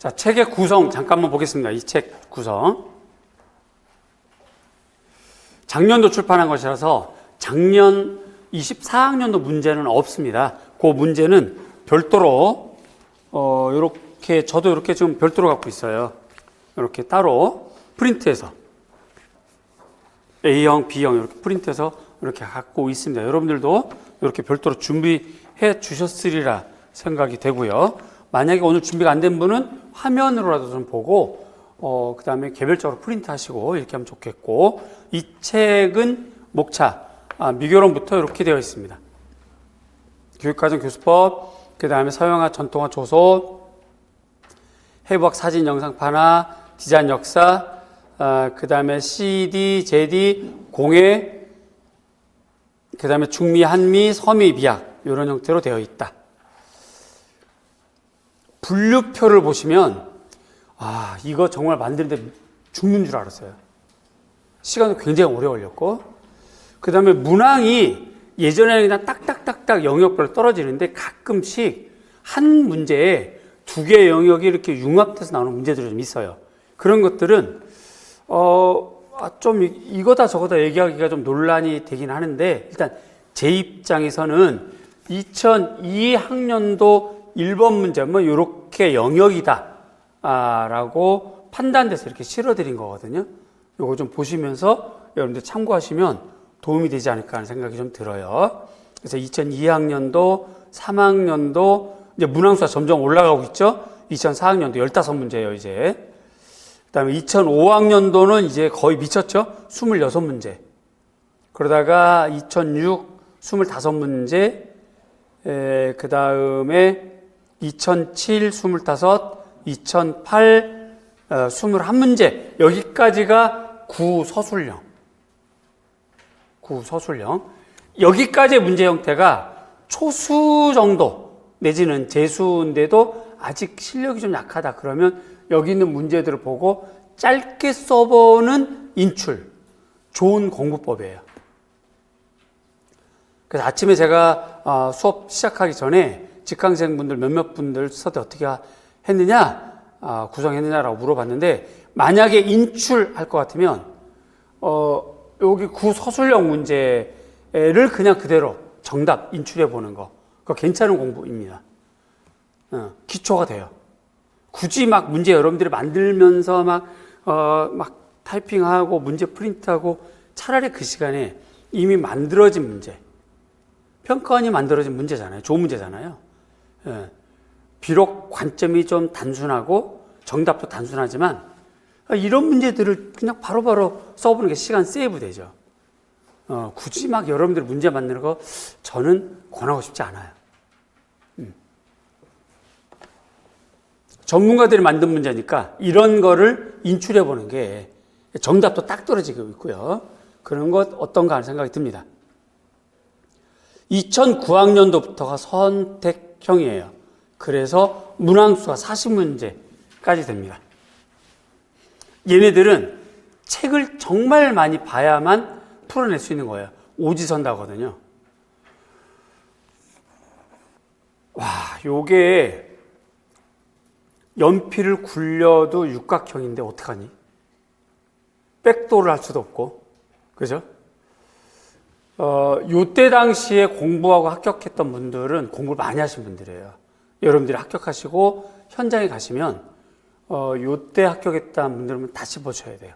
자, 책의 구성 잠깐만 보겠습니다. 이 책 구성. 작년도 출판한 것이라서 작년 24학년도 문제는 없습니다. 그 문제는 별도로 이렇게 저도 이렇게 지금 별도로 갖고 있어요. 이렇게 따로 프린트해서 A형, B형 이렇게 프린트해서 이렇게 갖고 있습니다. 여러분들도 이렇게 별도로 준비해 주셨으리라 생각이 되고요. 만약에 오늘 준비가 안 된 분은 화면으로라도 좀 보고 그 다음에 개별적으로 프린트 하시고 이렇게 하면 좋겠고, 이 책은 목차 미교론부터 이렇게 되어 있습니다. 교육과정 교수법, 그 다음에 서양화 전통화 조소, 해부학 사진 영상 판화, 디자인 역사, 그 다음에 CD, 제디, 공예, 그 다음에 중미, 한미, 서미, 미학 이런 형태로 되어 있다. 분류표를 보시면 이거 정말 만드는데 죽는 줄 알았어요. 시간도 굉장히 오래 걸렸고, 그 다음에 문항이 예전에는 그냥 딱딱딱딱 영역별로 떨어지는데 가끔씩 한 문제에 두 개의 영역이 이렇게 융합돼서 나오는 문제들이 좀 있어요. 그런 것들은 좀 이거다 저거다 얘기하기가 좀 논란이 되긴 하는데, 일단 제 입장에서는 2002학년도 1번 문제 뭐 이렇게 영역이다 라고 판단돼서 이렇게 실어드린 거거든요. 요거 좀 보시면서 여러분들 참고하시면 도움이 되지 않을까 하는 생각이 좀 들어요. 그래서 2002학년도, 3학년도 이제 문항수가 점점 올라가고 있죠. 2004학년도 15문제예요, 이제. 그다음에 2005학년도는 이제 거의 미쳤죠. 26문제. 그러다가 2006 25문제, 그다음에 2007 25, 2008 21문제. 여기까지가 구서술형. 여기까지의 문제 형태가 초수 정도 내지는 재수인데도 아직 실력이 좀 약하다 그러면 여기 있는 문제들을 보고 짧게 써보는 인출, 좋은 공부법이에요. 그래서 아침에 제가 수업 시작하기 전에 직강생분들 몇몇 분들 써도 어떻게 했느냐, 구성했느냐라고 물어봤는데, 만약에 인출할 것 같으면 여기 구서술형 문제를 그냥 그대로 정답 인출해 보는 거, 그거 괜찮은 공부입니다. 기초가 돼요. 굳이 막 문제 여러분들이 만들면서 막 타이핑하고 문제 프린트하고, 차라리 그 시간에 이미 만들어진 문제, 평가원이 만들어진 문제잖아요. 좋은 문제잖아요. 비록 관점이 좀 단순하고 정답도 단순하지만 이런 문제들을 그냥 바로바로 써보는 게 시간 세이브 되죠. 굳이 막 여러분들 문제 만드는 거 저는 권하고 싶지 않아요. 전문가들이 만든 문제니까 이런 거를 인출해 보는 게 정답도 딱 떨어지고 있고요. 그런 것 어떤가 하는 생각이 듭니다. 2009학년도부터가 선택형이에요. 그래서 문항수가 40문제까지 됩니다. 얘네들은 책을 정말 많이 봐야만 풀어낼 수 있는 거예요. 오지선다거든요. 요게 연필을 굴려도 육각형인데 어떡하니? 백도를 할 수도 없고, 그죠? 요때 당시에 공부하고 합격했던 분들은 공부를 많이 하신 분들이에요. 여러분들이 합격하시고 현장에 가시면 요때 합격했던 분들은 다시 보셔야 돼요.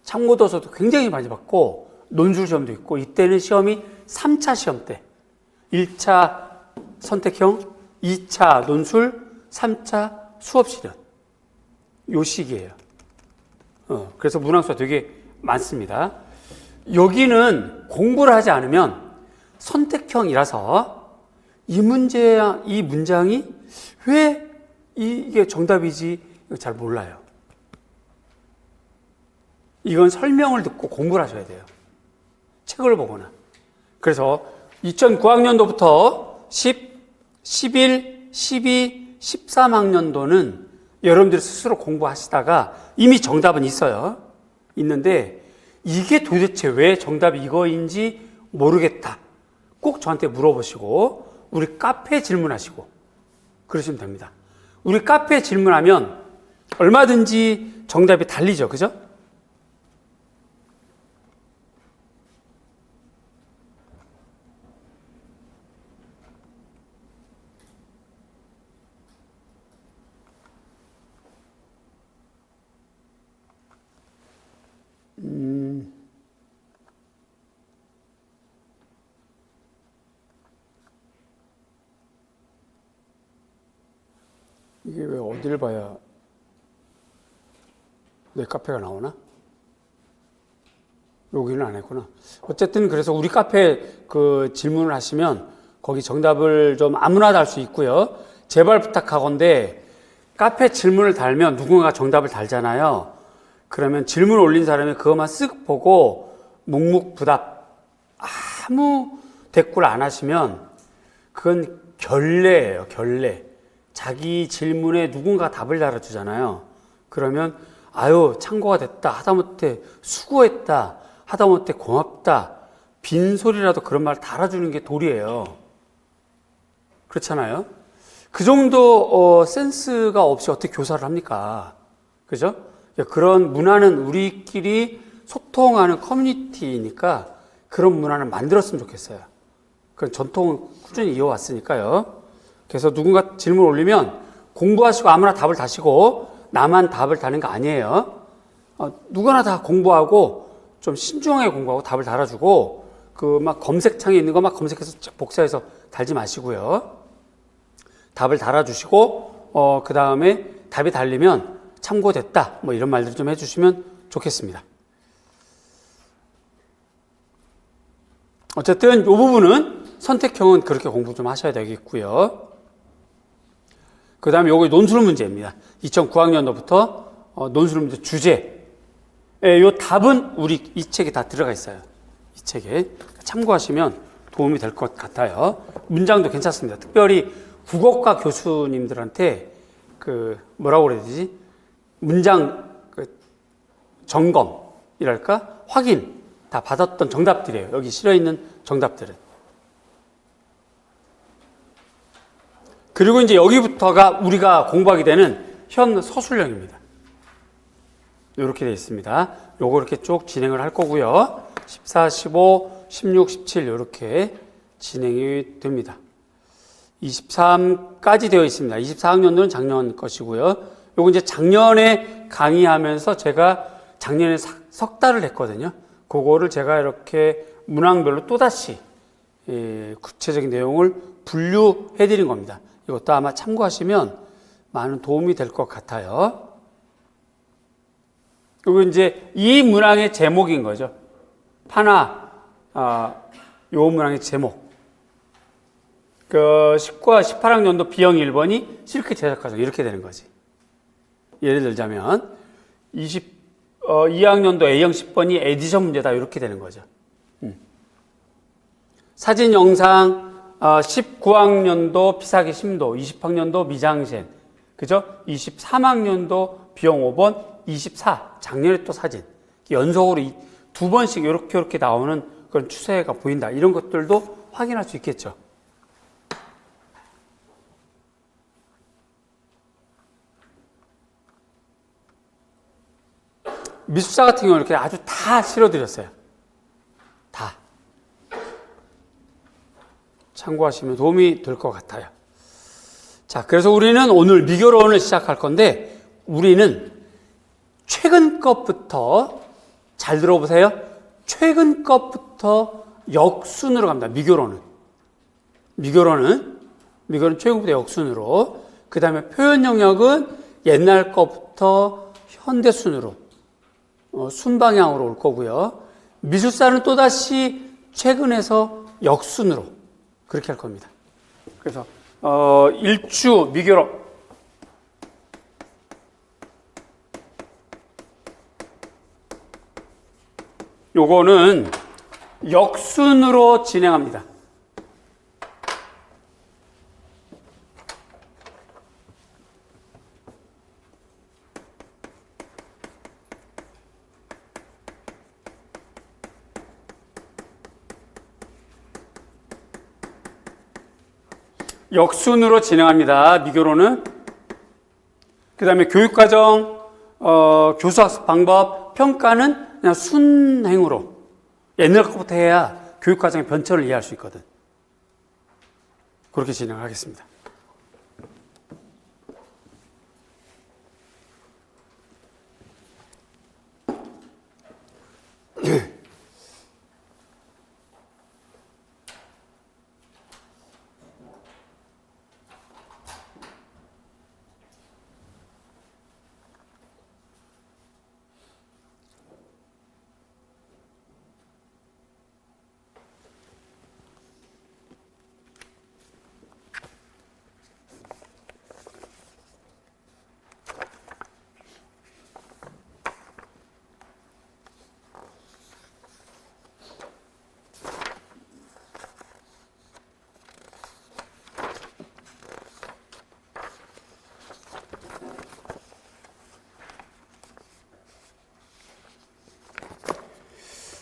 참고도서도 굉장히 많이 받고 논술 시험도 있고, 이때는 시험이 3차 시험 때 1차 선택형, 2차 논술, 3차 수업 실현, 요 시기예요. 그래서 문항수가 되게 많습니다. 여기는 공부를 하지 않으면 선택형이라서 이 문장이 왜 이게 정답이지 잘 몰라요. 이건 설명을 듣고 공부를 하셔야 돼요. 책을 보거나. 그래서 2009학년도부터 10, 11, 12, 13학년도는 여러분들이 스스로 공부하시다가 이미 정답은 있는데 이게 도대체 왜 정답이 이거인지 모르겠다. 꼭 저한테 물어보시고 우리 카페에 질문하시고 그러시면 됩니다. 우리 카페에 질문하면 얼마든지 정답이 달리죠. 그죠? 이게 왜 어딜 봐야 내 카페가 나오나? 로그인을 안 했구나. 어쨌든 그래서 우리 카페 그 질문을 하시면 거기 정답을 좀 아무나 달 수 있고요. 제발 부탁하건대 카페 질문을 달면 누군가가 정답을 달잖아요. 그러면 질문을 올린 사람이 그것만 쓱 보고 묵묵부답 아무 대꾸를 안 하시면 그건 결례예요. 결례. 자기 질문에 누군가 답을 달아주잖아요. 그러면 아유 참고가 됐다, 하다못해 수고했다, 하다못해 고맙다, 빈소리라도 그런 말 달아주는 게 도리예요. 그렇잖아요. 그 정도 센스가 없이 어떻게 교사를 합니까? 그죠? 그런 문화는 우리끼리 소통하는 커뮤니티니까 그런 문화는 만들었으면 좋겠어요. 그런 전통은 꾸준히 이어왔으니까요. 그래서 누군가 질문 올리면 공부하시고 아무나 답을 다시고 나만 답을 다는 거 아니에요. 누구나 다 공부하고 좀 신중하게 공부하고 답을 달아주고 그 막 검색창에 있는 거 막 검색해서 복사해서 달지 마시고요. 답을 달아주시고 그 다음에 답이 달리면 참고됐다 뭐 이런 말들 좀 해주시면 좋겠습니다. 어쨌든 이 부분은 선택형은 그렇게 공부 좀 하셔야 되겠고요. 그 다음에 요거 논술 문제입니다. 2009학년도부터 논술 문제 주제. 요 답은 우리 이 책에 다 들어가 있어요. 이 책에. 참고하시면 도움이 될 것 같아요. 문장도 괜찮습니다. 특별히 국어과 교수님들한테 그 뭐라고 그래야 되지? 문장 점검이랄까? 확인 다 받았던 정답들이에요. 여기 실어있는 정답들은. 그리고 이제 여기부터가 우리가 공부하게 되는 현 서술형입니다. 이렇게 되어 있습니다. 요거 이렇게 쭉 진행을 할 거고요. 14, 15, 16, 17 이렇게 진행이 됩니다. 23까지 되어 있습니다. 24학년도는 작년 것이고요. 요거 이제 작년에 강의하면서 제가 작년에 석 달을 했거든요. 그거를 제가 이렇게 문항별로 또다시 구체적인 내용을 분류해 드린 겁니다. 이것도 아마 참고하시면 많은 도움이 될 것 같아요. 그리고 이제 이 문항의 제목인 거죠. 파나, 요 문항의 제목. 그 19와 18학년도 B형 1번이 실크 제작 과정 이렇게 되는 거지. 예를 들자면 2학년도 A형 10번이 에디션 문제다 이렇게 되는 거죠. 사진 영상 19학년도 피사기 심도, 20학년도 미장센, 그죠? 23학년도 B형 5번, 24 작년에 또 사진 연속으로 두 번씩 이렇게 나오는 그런 추세가 보인다. 이런 것들도 확인할 수 있겠죠. 미술사 같은 경우는 이렇게 아주 다 실어드렸어요. 다. 참고하시면 도움이 될 것 같아요. 자, 그래서 우리는 오늘 미교론을 시작할 건데, 우리는 최근 것부터, 잘 들어보세요. 최근 것부터 역순으로 갑니다. 미교론은 최근부터 역순으로. 그 다음에 표현 영역은 옛날 것부터 현대순으로, 순방향으로 올 거고요. 미술사는 또다시 최근에서 역순으로 그렇게 할 겁니다. 그래서 일주 미교론 요거는 역순으로 진행합니다. 역순으로 진행합니다. 미교론은. 그 다음에 교육과정, 교수학습 방법, 평가는 그냥 순행으로 옛날 것부터 해야 교육과정의 변천을 이해할 수 있거든. 그렇게 진행하겠습니다.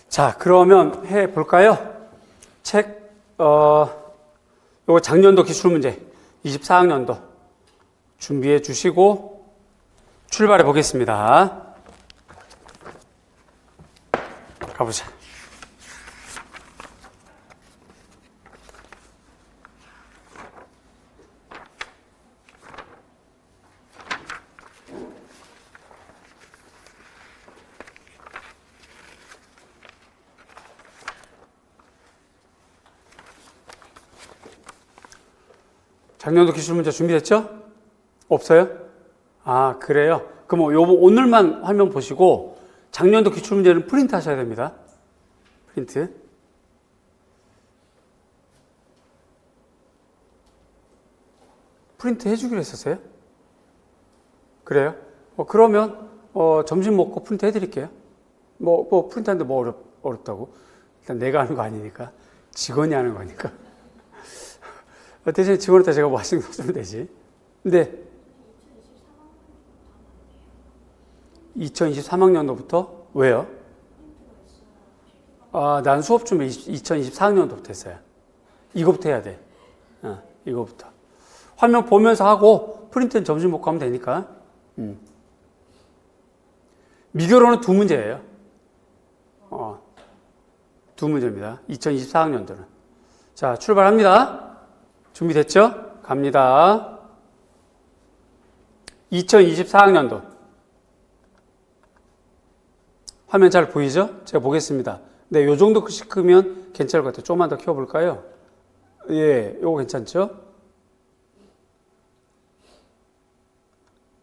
자, 그러면 해 볼까요? 요거 작년도 기출문제 24학년도 준비해 주시고 출발해 보겠습니다. 가보자. 작년도 기출문제 준비됐죠? 없어요? 아, 그래요? 그럼 요거 오늘만 화면 보시고 작년도 기출문제는 프린트 하셔야 됩니다. 프린트. 프린트 해주기로 했었어요? 그래요? 그러면 점심 먹고 프린트 해드릴게요. 프린트 하는데 어렵다고? 일단 내가 하는 거 아니니까. 직원이 하는 거니까. 대신에 직원한테 제가 신경 쓰면 되지. 근데 2023학년도부터 왜요? 난 수업 준비 2024학년도부터 했어요. 이거부터 해야 돼. 이거부터. 화면 보면서 하고 프린트는 점심 먹고 하면 되니까. 미결호는 2문제예요. 2문제입니다. 2024학년도는. 자, 출발합니다. 준비됐죠? 갑니다. 2024학년도. 화면 잘 보이죠? 제가 보겠습니다. 네, 요 정도 글씨 크면 괜찮을 것 같아요. 조금만 더 키워볼까요? 예, 요거 괜찮죠?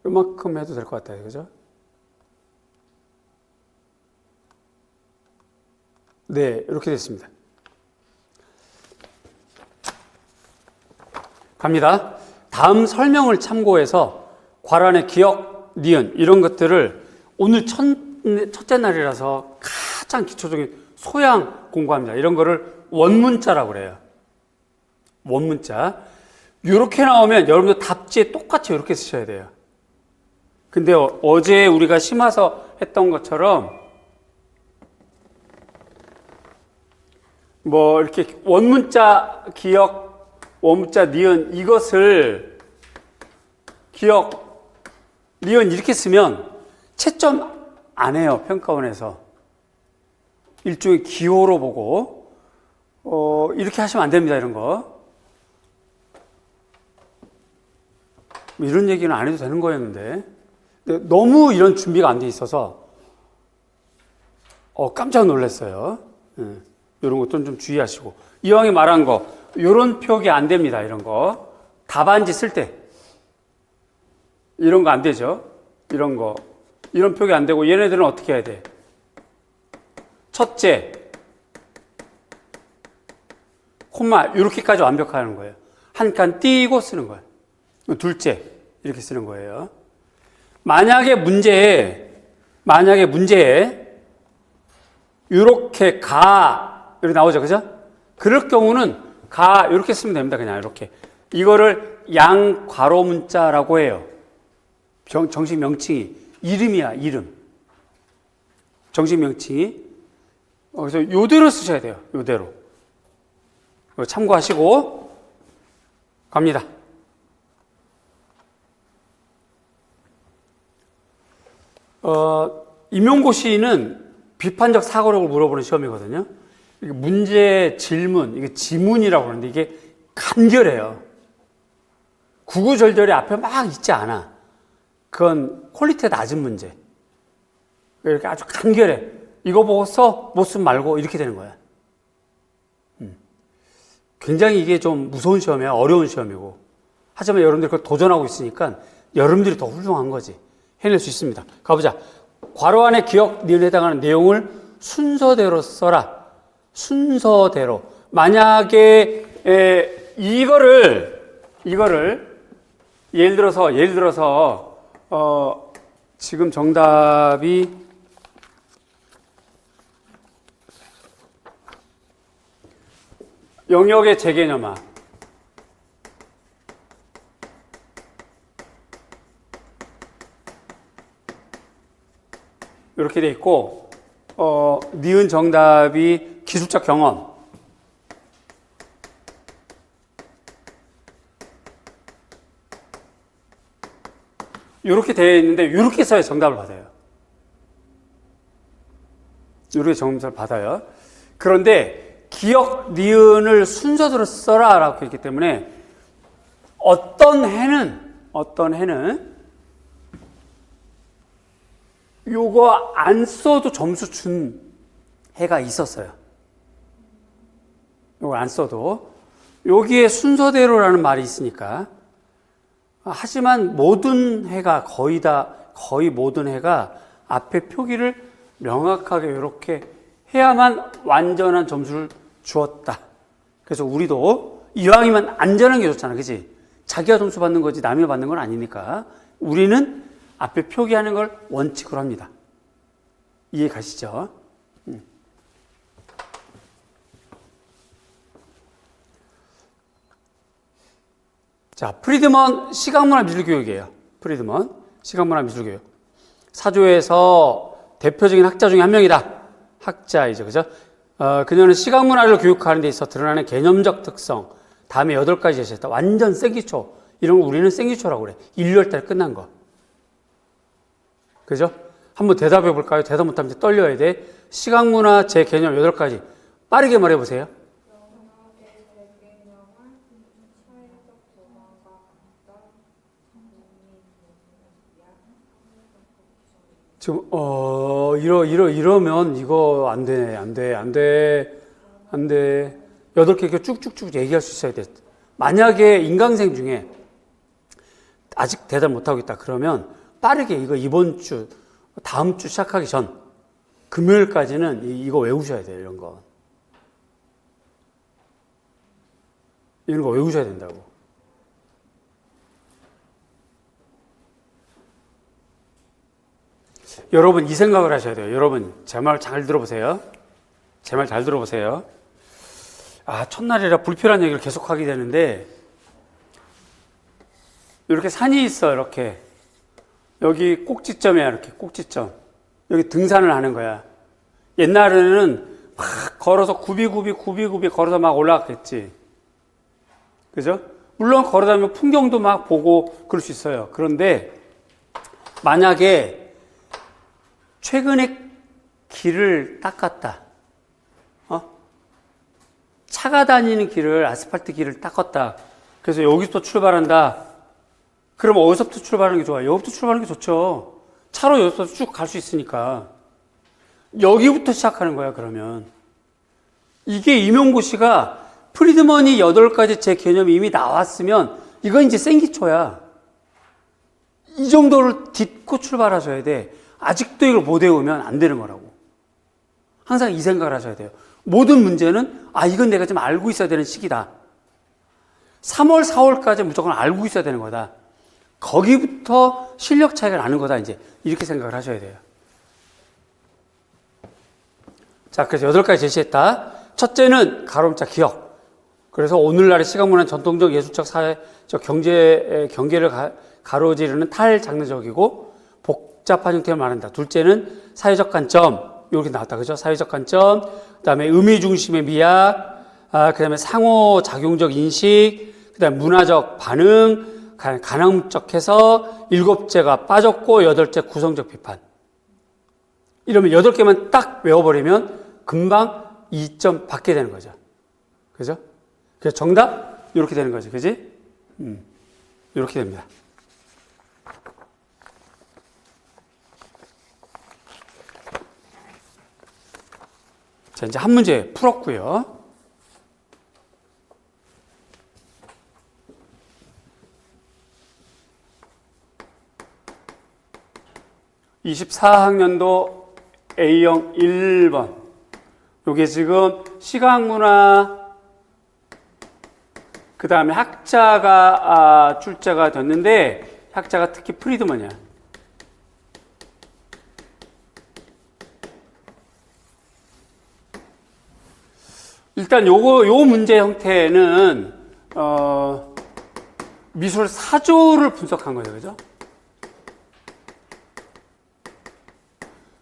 요만큼 해도 될 것 같아요. 그죠? 네, 이렇게 됐습니다. 갑니다. 다음 설명을 참고해서 괄호안의 기억, 니은 이런 것들을 오늘 첫째 날이라서 가장 기초적인 소양 공부합니다. 이런 거를 원문자라고 그래요. 원문자. 이렇게 나오면 여러분들 답지에 똑같이 이렇게 쓰셔야 돼요. 근데 어제 우리가 심화서 했던 것처럼 이렇게 원문자 기억, 원문자 니은 이것을 기억, 니은 이렇게 쓰면 채점 안 해요. 평가원에서. 일종의 기호로 보고 이렇게 하시면 안 됩니다. 이런 거. 이런 얘기는 안 해도 되는 거였는데 너무 이런 준비가 안 돼 있어서 깜짝 놀랐어요. 이런 것도 좀 주의하시고 이왕에 말한 거 이런 표기 안 됩니다. 이런 거 답안지 쓸 때 이런 거 안 되죠. 이런 거 이런 표기 안 되고 얘네들은 어떻게 해야 돼? 첫째 콤마 이렇게까지 완벽하는 거예요. 한 칸 띄고 쓰는 거예요. 둘째 이렇게 쓰는 거예요. 만약에 문제에 이렇게 가 이렇게 나오죠, 그죠? 그럴 경우는 가 이렇게 쓰면 됩니다. 그냥 이렇게 이거를 양괄호 문자라고 해요. 정식 명칭이 이름이야, 이름. 정식 명칭이. 그래서 요대로 쓰셔야 돼요. 요대로. 이거 참고하시고 갑니다. 임용고시는 비판적 사고력을 물어보는 시험이거든요. 이게 문제, 질문, 이게 지문이라고 하는데 이게 간결해요. 구구절절이 앞에 막 있지 않아. 그건 퀄리티가 낮은 문제. 이렇게 아주 간결해. 이거 보고 써, 못 쓰면 말고 이렇게 되는 거야. 굉장히 이게 좀 무서운 시험이야. 어려운 시험이고. 하지만 여러분들이 그걸 도전하고 있으니까 여러분들이 더 훌륭한 거지. 해낼 수 있습니다. 가보자. 괄호 안에 기억, 니은에 해당하는 내용을 순서대로 써라. 순서대로. 만약에 이거를 예를 들어서 지금 정답이 영역의 재개념화. 이렇게 돼 있고, 니은 정답이 기술적 경험. 이렇게 되어 있는데, 이렇게 써야 정답을 받아요. 이렇게 정답을 받아요. 그런데, 기억, 니은을 순서대로 써라 라고 했기 때문에, 어떤 해는, 요거 안 써도 점수 준 해가 있었어요. 요거 안 써도. 여기에 순서대로라는 말이 있으니까. 하지만 모든 해가 거의 모든 해가 앞에 표기를 명확하게 이렇게 해야만 완전한 점수를 주었다. 그래서 우리도 이왕이면 안전한 게 좋잖아. 그치? 자기가 점수 받는 거지 남이 받는 건 아니니까. 우리는 앞에 표기하는 걸 원칙으로 합니다. 이해 가시죠? 자, 프리드먼 시각문화 미술교육이에요. 프리드먼 시각문화 미술교육. 사조에서 대표적인 학자 중에 한 명이다. 학자이죠. 그죠? 그녀는 시각문화를 교육하는 데 있어 드러나는 개념적 특성. 다음에 8가지 제시했다. 완전 생기초. 이런 거 우리는 생기초라고 그래. 1, 2월달에 끝난 거. 그죠? 한번 대답해 볼까요? 대답 못하면 이제 떨려야 돼. 시각문화 제 개념 8가지. 빠르게 말해 보세요. 지금 이러면 이거 안 돼. 8개 이렇게 쭉쭉쭉 얘기할 수 있어야 돼. 만약에 인강생 중에 아직 대답 못 하고 있다 그러면 빠르게 이거 이번 주, 다음 주 시작하기 전 금요일까지는 이거 외우셔야 돼요. 이런 거 외우셔야 된다고. 여러분 이 생각을 하셔야 돼요. 여러분 제 말 잘 들어보세요. 첫날이라 불필요한 얘기를 계속 하게 되는데 이렇게 산이 있어. 이렇게 여기 꼭지점이야. 이렇게 꼭지점. 여기 등산을 하는 거야. 옛날에는 막 걸어서 굽이 걸어서 막 올라갔겠지. 그죠? 물론 걸어다니면 풍경도 막 보고 그럴 수 있어요. 그런데 만약에 최근에 길을 닦았다. 차가 다니는 길을, 아스팔트 길을 닦았다. 그래서 여기서부터 출발한다. 그럼 어디서부터 출발하는 게 좋아요? 여기부터 출발하는 게 좋죠. 차로 여기서부터 쭉 갈 수 있으니까. 여기부터 시작하는 거야, 그러면. 이게 임용고시가 프리드먼이 8가지 제 개념이 이미 나왔으면 이건 이제 생기초야. 이 정도를 딛고 출발하셔야 돼. 아직도 이걸 못 외우면 안 되는 거라고. 항상 이 생각을 하셔야 돼요. 모든 문제는 이건 내가 좀 알고 있어야 되는 시기다. 3월, 4월까지 무조건 알고 있어야 되는 거다. 거기부터 실력 차이가 나는 거다. 이제 이렇게 생각을 하셔야 돼요. 자, 그래서 8가지 제시했다. 첫째는 가로음자 기억. 그래서 오늘날의 시각문화는 전통적 예술적 사회적 경계를 가로지르는 탈장르적이고 복잡한 형태를 말한다. 둘째는 사회적 관점. 이렇게 나왔다. 그죠? 사회적 관점. 그 다음에 의미 중심의 미학. 그 다음에 상호작용적 인식. 그 다음에 문화적 반응. 가능적 해서 7째가 빠졌고 8째 구성적 비판. 이러면 8개만 딱 외워버리면 금방 2점 받게 되는 거죠. 그죠? 그래서 정답 이렇게 되는 거죠. 그지? 이렇게 됩니다. 자, 이제 한 문제 풀었고요. (24학년도) A형 1번. 요게 지금 시각문화 그 다음에 학자가 출제가 됐는데, 학자가 특히 프리드먼이야. 일단 요 문제 형태는 미술 사조를 분석한 거죠. 그죠?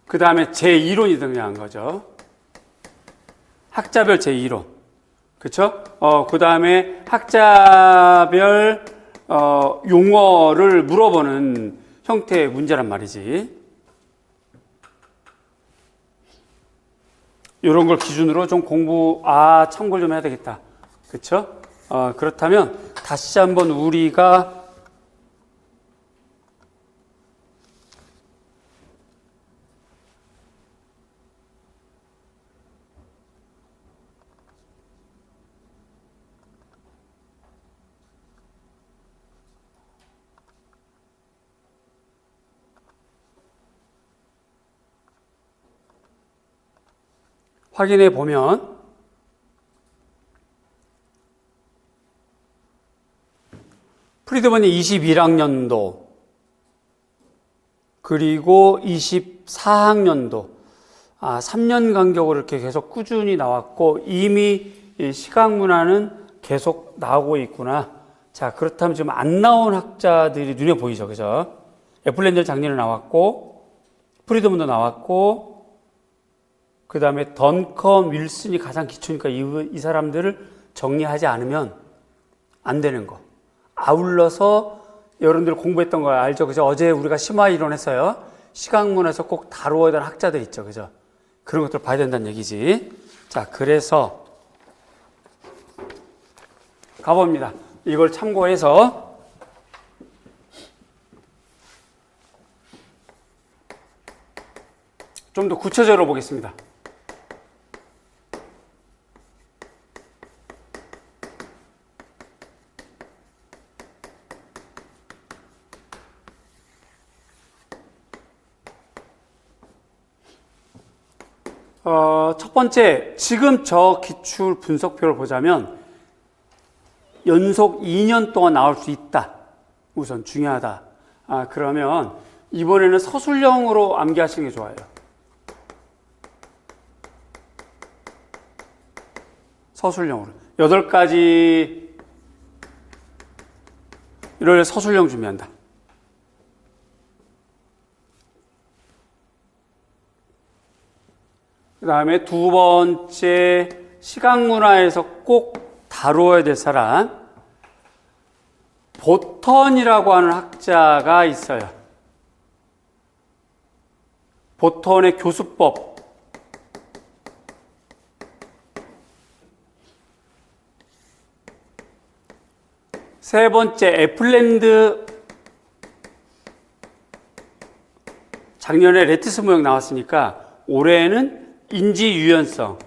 그 다음에 제2론이 등장한 거죠. 학자별 제2론. 그쵸? 그 다음에 학자별 용어를 물어보는 형태의 문제란 말이지. 이런 걸 기준으로 좀 참고를 좀 해야 되겠다. 그쵸? 그렇다면 다시 한번 우리가 확인해 보면 프리드먼이 21학년도 그리고 24학년도 3년 간격으로 이렇게 계속 꾸준히 나왔고 이미 시각문화는 계속 나오고 있구나. 자, 그렇다면 지금 안 나온 학자들이 눈에 보이죠. 그죠? 애플랜드 작년에 나왔고 프리드먼도 나왔고 그 다음에 던컨, 윌슨이 가장 기초니까 이 사람들을 정리하지 않으면 안 되는 거. 아울러서 여러분들 공부했던 거 알죠? 그죠? 어제 우리가 심화 이론 했어요. 시각문화에서 꼭 다루어야 되는 학자들 있죠. 그죠? 그런 것들을 봐야 된다는 얘기지. 자, 그래서 가봅니다. 이걸 참고해서 좀 더 구체적으로 보겠습니다. 첫 번째, 지금 저 기출 분석표를 보자면 연속 2년 동안 나올 수 있다. 우선 중요하다. 그러면 이번에는 서술형으로 암기하시는 게 좋아요. 서술형으로. 8가지 이를 서술형 준비한다. 그 다음에 두 번째, 시각문화에서 꼭 다루어야 될 사람, 보턴이라고 하는 학자가 있어요. 보턴의 교수법. 세 번째, 애플랜드 작년에 레티스 모형 나왔으니까 올해는 인지 유연성.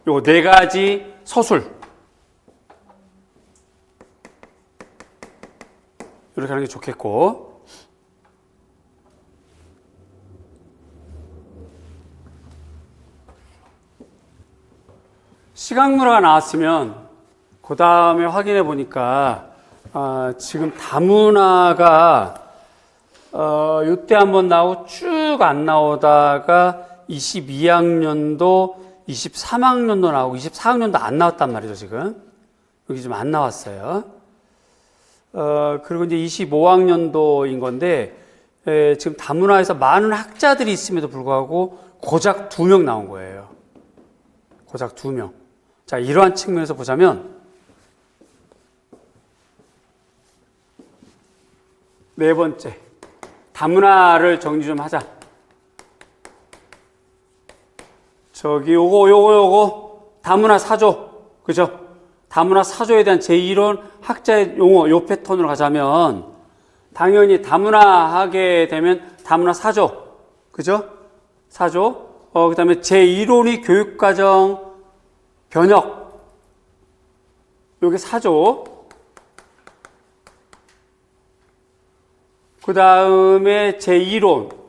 요 4가지 서술. 이렇게 하는 게 좋겠고. 시각문화가 나왔으면 그 다음에 확인해 보니까 지금 다문화가 요때 한번 나오고 쭉 안 나오다가 22학년도, 23학년도 나오고 24학년도 안 나왔단 말이죠. 지금 여기 좀 안 나왔어요. 그리고 이제 25학년도인 건데 지금 다문화에서 많은 학자들이 있음에도 불구하고 고작 2명 나온 거예요. 고작 2명. 자, 이러한 측면에서 보자면 네 번째, 다문화를 정리 좀 하자. 저기 요거 다문화 사조. 그죠? 다문화 사조에 대한 제1론 학자의 용어 요 패턴으로 가자면 당연히 다문화 하게 되면 다문화 사조. 그죠? 사조. 그다음에 제1론이 교육과정 변혁. 요게 사조. 그다음에 제2론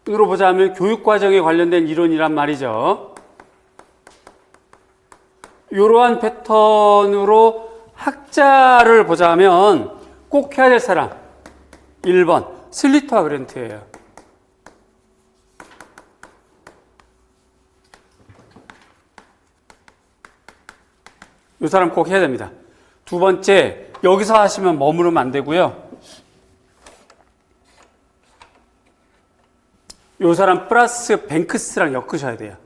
으로 보자면 교육과정에 관련된 이론이란 말이죠. 이러한 패턴으로 학자를 보자면 꼭 해야 될 사람 1번 슬리터와 그랜트예요. 이 사람 꼭 해야 됩니다. 두 번째, 여기서 하시면 머무르면 안 되고요. 이 사람 플러스 뱅크스랑 엮으셔야 돼요.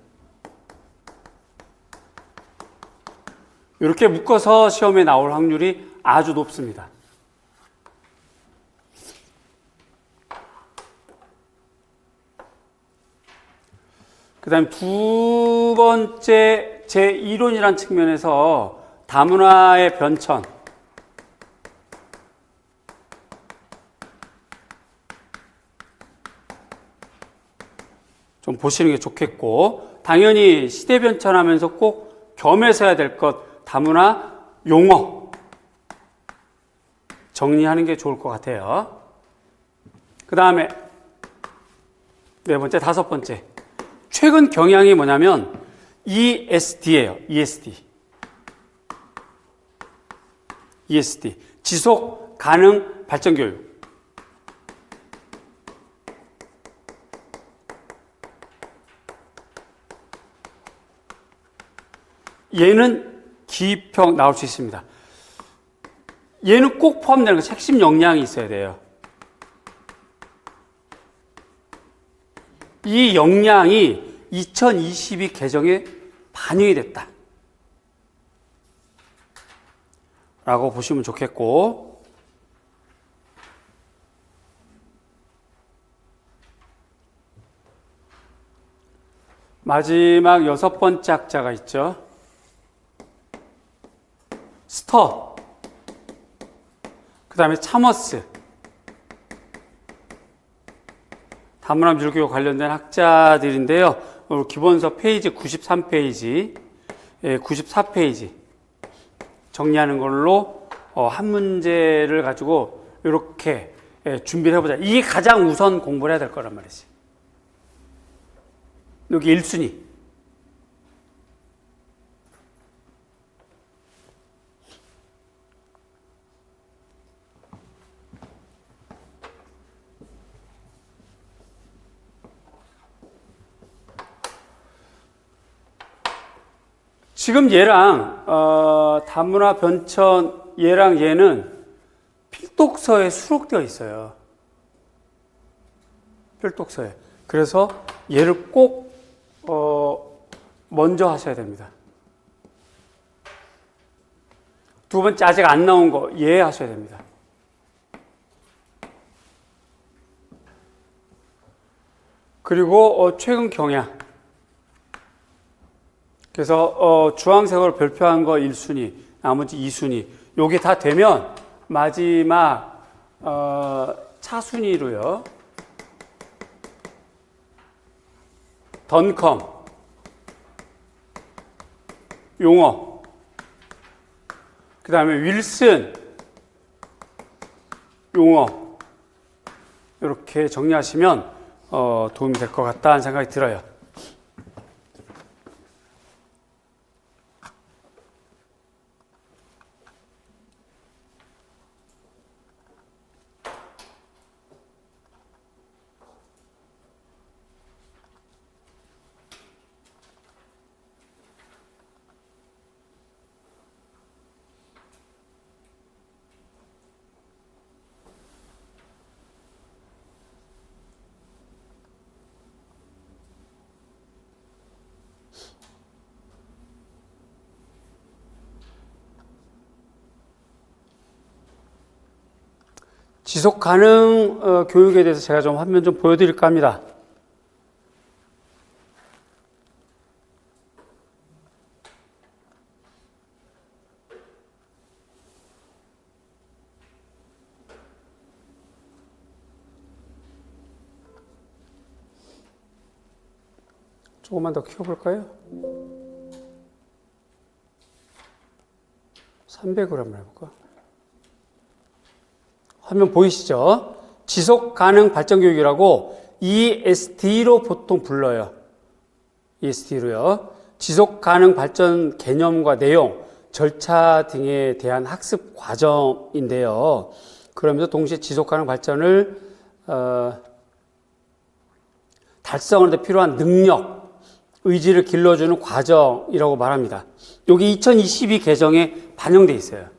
이렇게 묶어서 시험에 나올 확률이 아주 높습니다. 그 다음 두 번째 제1론이라는 측면에서 다문화의 변천. 좀 보시는 게 좋겠고, 당연히 시대 변천하면서 꼭 겸해서 해야 될 것, 다문화 용어 정리하는 게 좋을 것 같아요. 그 다음에 네 번째, 다섯 번째. 최근 경향이 뭐냐면 ESD예요. ESD. 지속 가능 발전 교육. 얘는 기평 나올 수 있습니다. 얘는 꼭 포함되는 거, 핵심 역량이 있어야 돼요. 이 역량이 2022 개정에 반영이 됐다 라고 보시면 좋겠고, 마지막 여섯 번째 학자가 있죠. 스터, 그 다음에 차머스. 다문화 미술교육 관련된 학자들인데요. 기본서 페이지 93페이지, 94페이지 정리하는 걸로 한 문제를 가지고 이렇게 준비를 해보자. 이게 가장 우선 공부를 해야 될 거란 말이지. 여기 1순위. 지금 얘랑 다문화 변천 얘랑 얘는 필독서에 수록되어 있어요. 필독서에. 그래서 얘를 꼭 먼저 하셔야 됩니다. 두 번째, 아직 안 나온 거 얘 하셔야 됩니다. 그리고 최근 경향. 그래서 주황색으로 별표한 거 1순위, 나머지 2순위. 요게 다 되면 마지막 차순위로요. 던컴, 용어, 그 다음에 윌슨, 용어. 이렇게 정리하시면 도움이 될 것 같다는 생각이 들어요. 지속 가능 교육에 대해서 제가 좀 화면 좀 보여드릴까 합니다. 조금만 더 키워볼까요? 300으로 한번 해볼까? 화면 보이시죠? 지속 가능 발전 교육이라고 ESD로 보통 불러요. ESD로요. 지속 가능 발전 개념과 내용, 절차 등에 대한 학습 과정인데요. 그러면서 동시에 지속 가능 발전을 달성하는 데 필요한 능력, 의지를 길러주는 과정이라고 말합니다. 여기 2022 개정에 반영되어 있어요.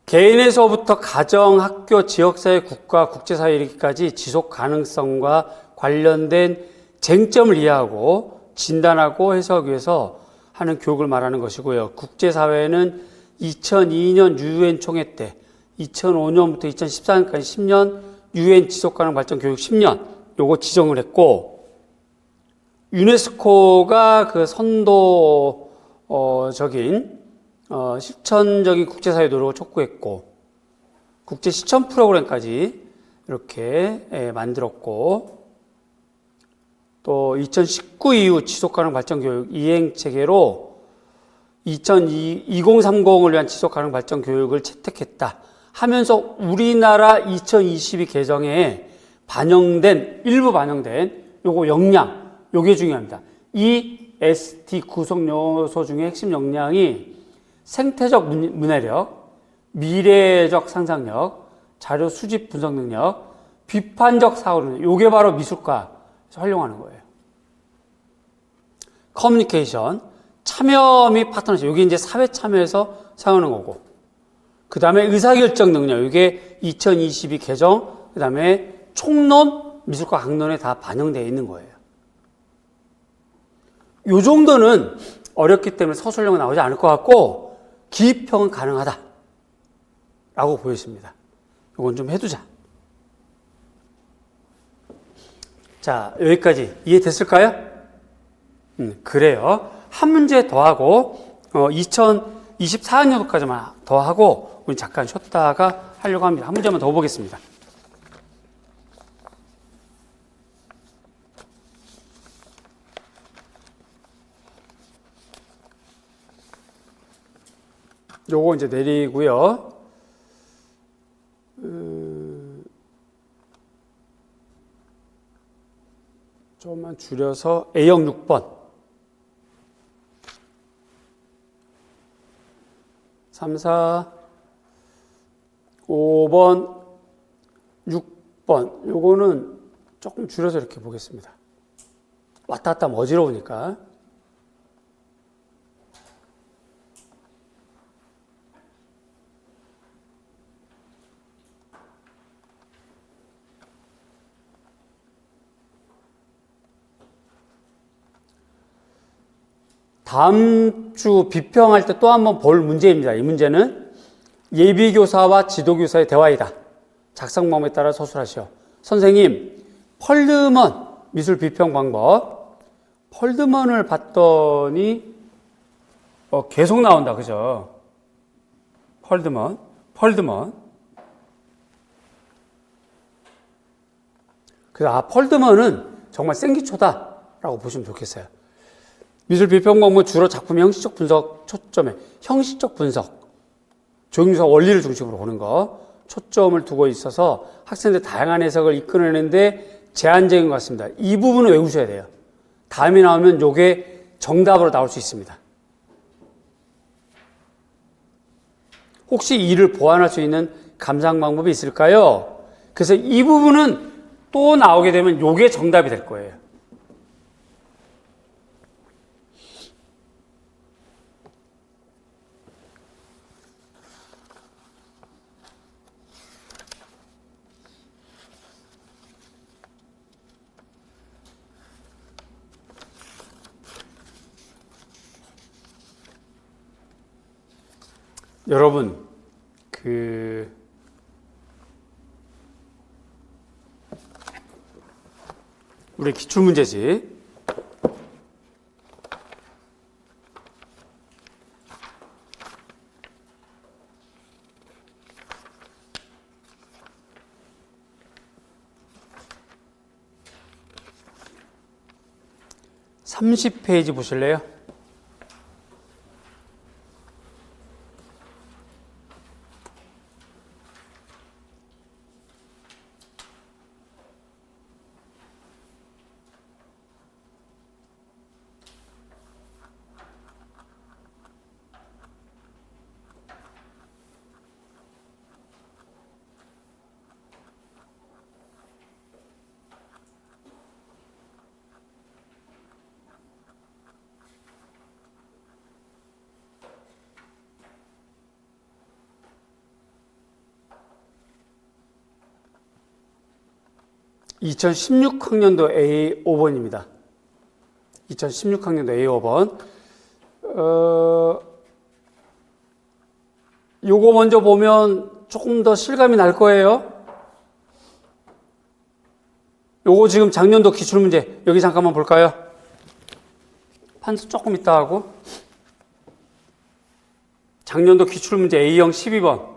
개인에서부터 가정, 학교, 지역사회, 국가, 국제사회 이르기까지 지속 가능성과 관련된 쟁점을 이해하고 진단하고 해석하기 위해서 하는 교육을 말하는 것이고요. 국제사회는 2002년 유엔 총회 때 2005년부터 2014년까지 10년 유엔 지속가능 발전 교육 10년 요거 지정을 했고, 유네스코가 그 선도적인 실천적인 국제사회 노력을 촉구했고, 국제 실천 프로그램까지 이렇게 만들었고, 또 2019 이후 지속가능 발전 교육 이행 체계로 2030을 위한 지속가능 발전 교육을 채택했다 하면서 우리나라 2022 개정에 일부 반영된 요거 역량, 요게 중요합니다. 이 ST 구성 요소 중에 핵심 역량이 생태적 문해력, 미래적 상상력, 자료 수집 분석 능력, 비판적 사고 능력, 요게 바로 미술과에서 활용하는 거예요. 커뮤니케이션, 참여 및 파트너십, 요게 이제 사회 참여에서 사용하는 거고, 그 다음에 의사결정 능력, 요게 2022 개정, 그 다음에 총론, 미술과 강론에 다 반영되어 있는 거예요. 요 정도는 어렵기 때문에 서술형은 나오지 않을 것 같고, 기입형은 가능하다 라고 보였습니다. 요건 좀 해두자. 자, 여기까지 이해됐을까요? 그래요. 한 문제 더 하고 2024년도까지만 더 하고 우리 잠깐 쉬었다가 하려고 합니다. 한 문제만 더 보겠습니다. 요거 이제 내리고요. 조금만 줄여서 A형 6번. 3, 4, 5번, 6번. 요거는 조금 줄여서 이렇게 보겠습니다. 왔다 갔다 하면 어지러우니까. 다음 주 비평할 때 또 한번 볼 문제입니다. 이 문제는 예비교사와 지도교사의 대화이다. 작성 방법에 따라 서술하시오. 선생님, 펄드먼 미술 비평 방법. 펄드먼을 봤더니 계속 나온다. 그죠? 펄드먼. 그래서 펄드먼은 정말 생기초다라고 보시면 좋겠어요. 미술 비평 방법은 주로 작품의 형식적 분석 초점에, 형식적 분석, 조형유사 원리를 중심으로 보는 거, 초점을 두고 있어서 학생들 다양한 해석을 이끌어내는데 제한적인 것 같습니다. 이 부분을 외우셔야 돼요. 다음에 나오면 요게 정답으로 나올 수 있습니다. 혹시 이를 보완할 수 있는 감상 방법이 있을까요? 그래서 이 부분은 또 나오게 되면 요게 정답이 될 거예요. 여러분, 우리 기출문제지. (30페이지) 보실래요? (2016학년도) A 5번입니다. 2016학년도 A 5번. 요거 먼저 보면 조금 더 실감이 날 거예요. 요거 지금 작년도 기출문제. 여기 잠깐만 볼까요? 판서 조금 이따 하고. 작년도 기출문제 A형 12번.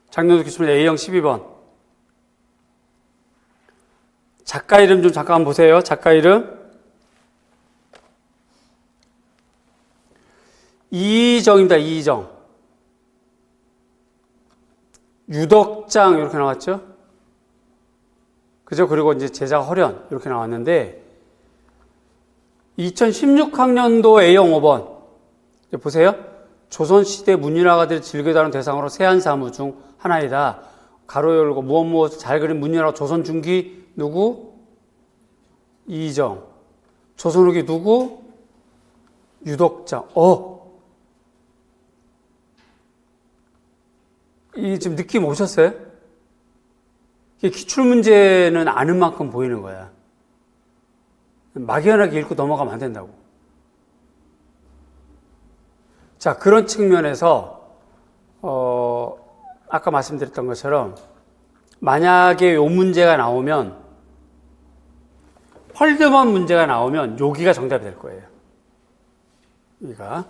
작년도 기출문제 A형 12번. 작가 이름 좀 잠깐 보세요. 작가 이름. 이희정입니다. 이희정. 유덕장 이렇게 나왔죠. 그죠? 그리고 이제 제자 허련 이렇게 나왔는데 2016학년도 A형 5번. 보세요. 조선시대 문인화가들이 즐겨 다룬 대상으로 세안사무 중 하나이다. 가로 열고 무엇 잘 그린 문인화가 조선 중기 누구? 이희정. 조선 후기 누구? 유덕장. 이 지금 느낌 오셨어요? 이게 기출문제는 아는 만큼 보이는 거야. 막연하게 읽고 넘어가면 안 된다고. 자, 그런 측면에서 아까 말씀드렸던 것처럼 만약에 요 문제가 나오면 펄드먼 문제가 나오면 여기가 정답이 될 거예요. 여기가.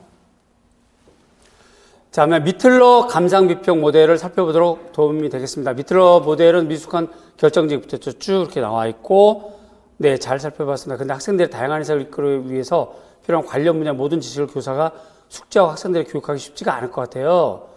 자, 그러면 미틀러 감상비평 모델을 살펴보도록 도움이 되겠습니다. 미틀러 모델은 미숙한 결정지부터 쭉 이렇게 나와 있고, 네, 잘 살펴봤습니다. 근데 학생들의 다양한 해석을 이끌기 위해서 필요한 관련 분야 모든 지식을 교사가 숙제하고 학생들에게 교육하기 쉽지가 않을 것 같아요.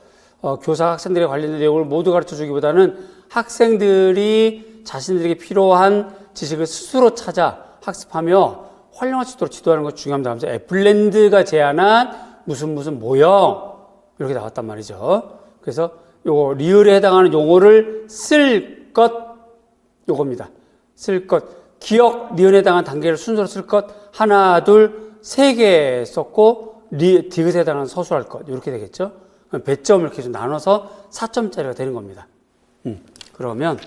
교사가 학생들에 관련된 내용을 모두 가르쳐 주기보다는 학생들이 자신들에게 필요한 지식을 스스로 찾아 학습하며 활용할 수 있도록 지도하는 것이 중요합니다. 하면서 애플랜드가 제안한 무슨 모형 이렇게 나왔단 말이죠. 그래서 요거 리을에 해당하는 용어를 쓸 것 요겁니다. 쓸 것. 기억 리을에 해당하는 단계를 순서로 쓸 것. 하나, 둘, 세 개 썼고 디귿에 해당하는 서술할 것. 이렇게 되겠죠. 배점을 이렇게 좀 나눠서 4점짜리가 되는 겁니다. 그러면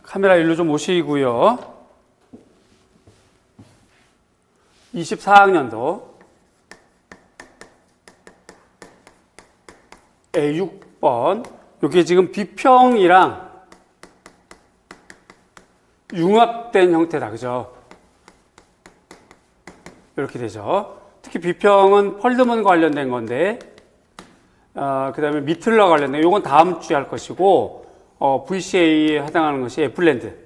카메라 일로 좀 오시고요. 24학년도 A6번. 이게 지금 비평이랑 융합된 형태다. 그죠? 이렇게 되죠. 특히 비평은 펄드먼과 관련된 건데, 그 다음에 미틀러 관련된, 요건 다음 주에 할 것이고, VCA에 해당하는 것이 애플랜드.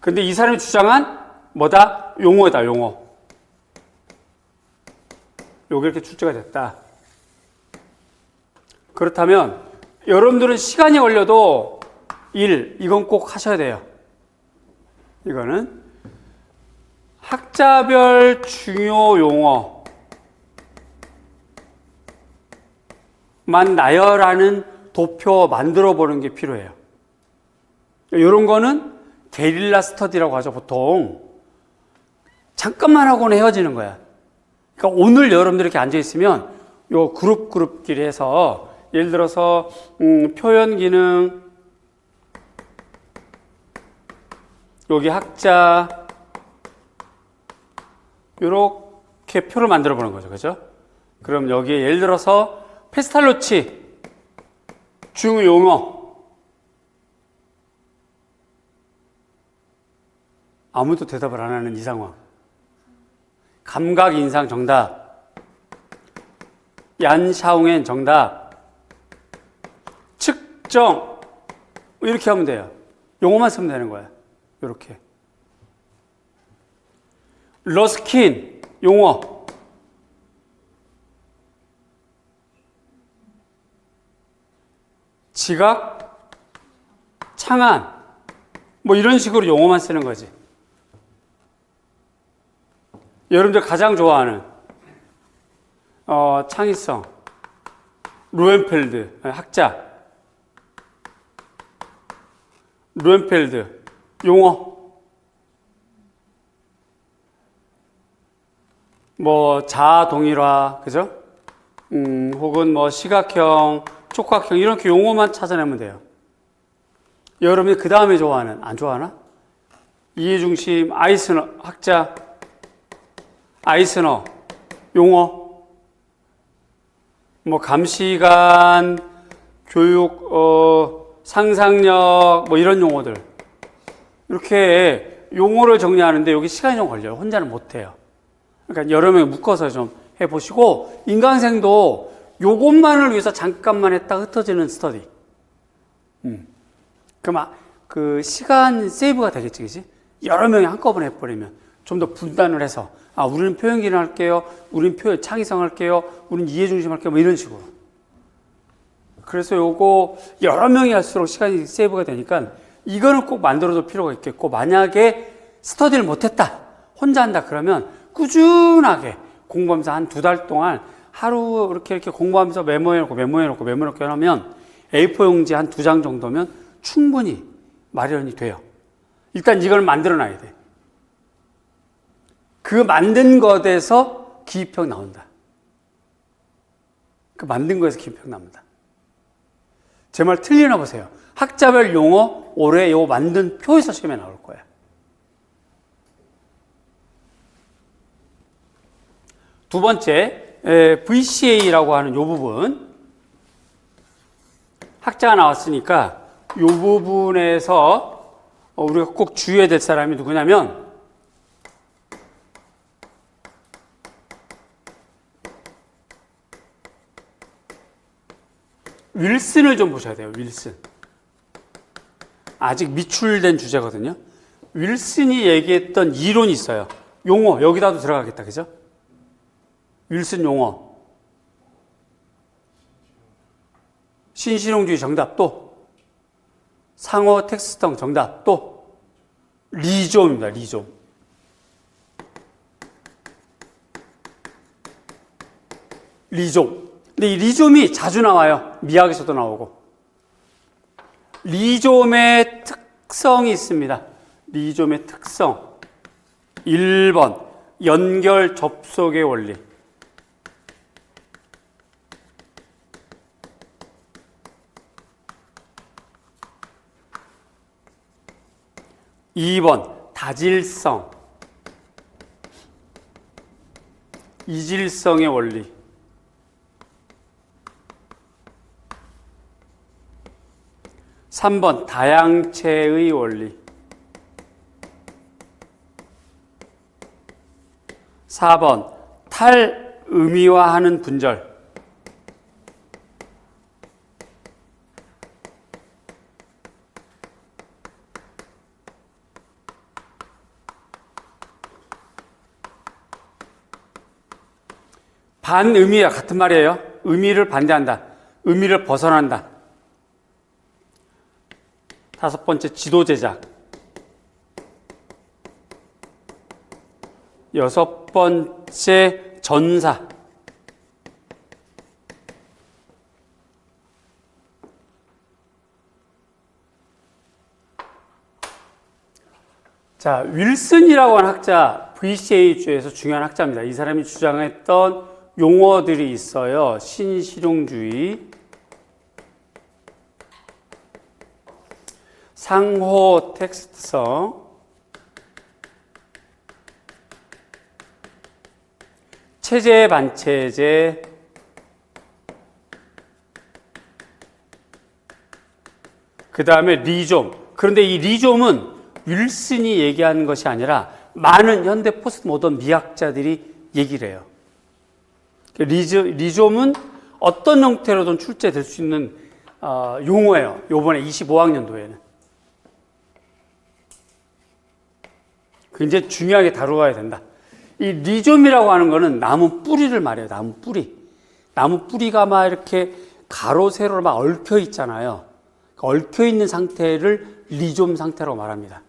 근데 이 사람이 주장한 뭐다? 용어다, 용어. 요게 이렇게 출제가 됐다. 그렇다면 여러분들은 시간이 걸려도 이건 꼭 하셔야 돼요. 이거는 학자별 중요 용어만 나열하는 도표 만들어 보는 게 필요해요. 이런 거는 게릴라 스터디라고 하죠. 보통 잠깐만 하고는 헤어지는 거야. 그러니까 오늘 여러분들 이렇게 앉아 있으면 요 그룹끼리 해서 예를 들어서 표현 기능, 여기 학자 이렇게 표를 만들어 보는 거죠. 그죠? 그럼 여기에 예를 들어서 페스탈로치 중용어 아무도 대답을 안 하는 이 상황. 감각 인상 정답. 얀샤웅엔 정답. 측정 이렇게 하면 돼요. 용어만 쓰면 되는 거야. 이렇게. 러스킨 용어. 지각 창안 뭐 이런 식으로 용어만 쓰는 거지. 여러분들 가장 좋아하는 창의성 루엔펠드 학자 루엔펠드 용어 뭐 자아동일화 그죠? 혹은 뭐 시각형 촉각형 이렇게 용어만 찾아내면 돼요. 여러분이 그 다음에 좋아하는 안 좋아하나? 이해중심 아이스너 학자 아이스너 용어 뭐 감시관 교육 상상력 뭐 이런 용어들 이렇게 용어를 정리하는데 여기 시간이 좀 걸려요. 혼자는 못해요. 그러니까 여러 명이 묶어서 좀 해보시고 인강생도 요것만을 위해서 잠깐만 했다 흩어지는 스터디. 그럼 그 시간 세이브가 되겠지, 그지? 여러 명이 한꺼번에 해버리면 좀 더 분단을 해서 우리는 표현 기능 할게요. 우리는 표현 창의성 할게요. 우리는 이해 중심 할게요. 뭐 이런 식으로. 그래서 요거 여러 명이 할수록 시간이 세이브가 되니까 이거는 꼭 만들어둘 필요가 있겠고 만약에 스터디를 못했다. 혼자 한다 그러면 꾸준하게 공부하면서 한 2달 동안 하루 이렇게 공부하면서 메모해놓고 하면 A4 용지 한 2장 정도면 충분히 마련이 돼요. 일단 이걸 만들어놔야 돼. 그 만든 것에서 기입형 나온다. 그 만든 거에서 기입형 나옵니다. 제 말 틀리나 보세요. 학자별 용어 올해 요 만든 표에서 시험에 나올 거예요. 두 번째 VCA라고 하는 요 부분 학자가 나왔으니까 요 부분에서 우리가 꼭 주의해야 될 사람이 누구냐면 윌슨을 좀 보셔야 돼요. 윌슨. 아직 미출된 주제거든요. 윌슨이 얘기했던 이론이 있어요. 용어 여기다도 들어가겠다. 그죠? 윌슨 용어. 신실용주의 정답 또 상호 텍스트성 정답 또 리좀입니다. 리좀. 리좀. 근데 이 리좀이 자주 나와요. 미학에서도 나오고. 리좀의 특성이 있습니다. 리좀의 특성. 1번 연결 접속의 원리. 2번 다질성. 이질성의 원리. 3번 다양체의 원리. 4번 탈의미화하는 분절. 반의미와 같은 말이에요. 의미를 반대한다. 의미를 벗어난다. 5번째 지도 제작. 6번째 전사. 자, 윌슨이라고 하는 학자, VCA주에서 중요한 학자입니다. 이 사람이 주장했던 용어들이 있어요. 신실용주의, 상호 텍스트성, 체제, 반체제, 그 다음에 리좀. 그런데 이 리좀은 윌슨이 얘기하는 것이 아니라 많은 현대 포스트 모던 미학자들이 얘기를 해요. 리좀은 어떤 형태로든 출제될 수 있는 용어예요. 요번에 25학년도에는. 굉장히 중요하게 다루어야 된다. 이 리좀이라고 하는 거는 나무 뿌리를 말해요. 나무 뿌리. 나무 뿌리가 막 이렇게 가로, 세로로 막 얽혀 있잖아요. 얽혀 있는 상태를 리좀 상태라고 말합니다.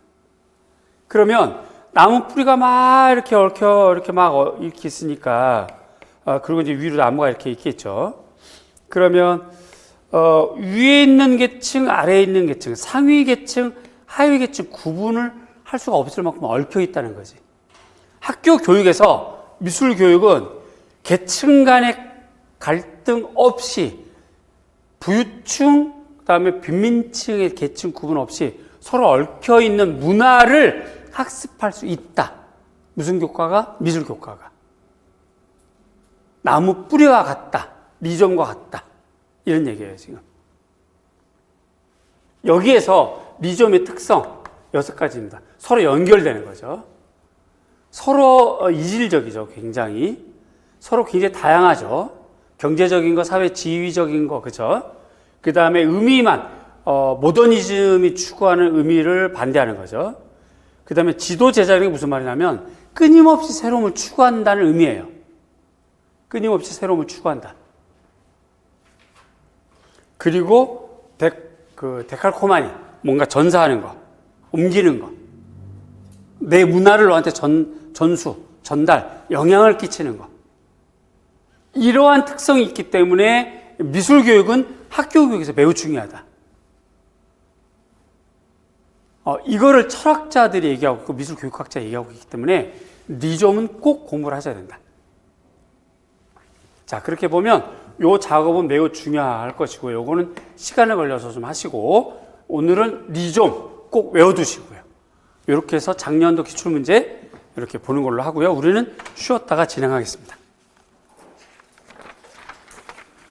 그러면 나무 뿌리가 막 이렇게 이렇게 막 이렇게 있으니까, 그리고 이제 위로 나무가 이렇게 있겠죠. 그러면, 위에 있는 계층, 아래에 있는 계층, 상위 계층, 하위 계층 구분을 할 수가 없을 만큼 얽혀 있다는 거지. 학교 교육에서 미술 교육은 계층 간의 갈등 없이 부유층, 그다음에 빈민층의 계층 구분 없이 서로 얽혀 있는 문화를 학습할 수 있다. 무슨 교과가? 미술 교과가. 나무 뿌리와 같다. 리좀과 같다. 이런 얘기예요, 지금. 여기에서 리좀의 특성 6가지입니다. 서로 연결되는 거죠. 서로 이질적이죠, 굉장히. 서로 굉장히 다양하죠. 경제적인 거, 사회 지위적인 거, 그죠? 그 다음에 의미만, 모더니즘이 추구하는 의미를 반대하는 거죠. 그 다음에 지도 제자력이 무슨 말이냐면, 끊임없이 새로움을 추구한다는 의미예요. 끊임없이 새로움을 추구한다. 그리고, 데칼코마니, 뭔가 전사하는 거, 옮기는 거. 내 문화를 너한테 전수, 전달, 영향을 끼치는 거. 이러한 특성이 있기 때문에 미술 교육은 학교 교육에서 매우 중요하다. 이거를 철학자들이 얘기하고 있고 미술 교육학자 얘기하고 있기 때문에 리좀은 꼭 공부를 하셔야 된다. 자, 그렇게 보면 요 작업은 매우 중요할 것이고 요거는 시간을 걸려서 좀 하시고 오늘은 리좀 꼭 외워두시고요. 이렇게 해서 작년도 기출문제 이렇게 보는 걸로 하고요. 우리는 쉬었다가 진행하겠습니다.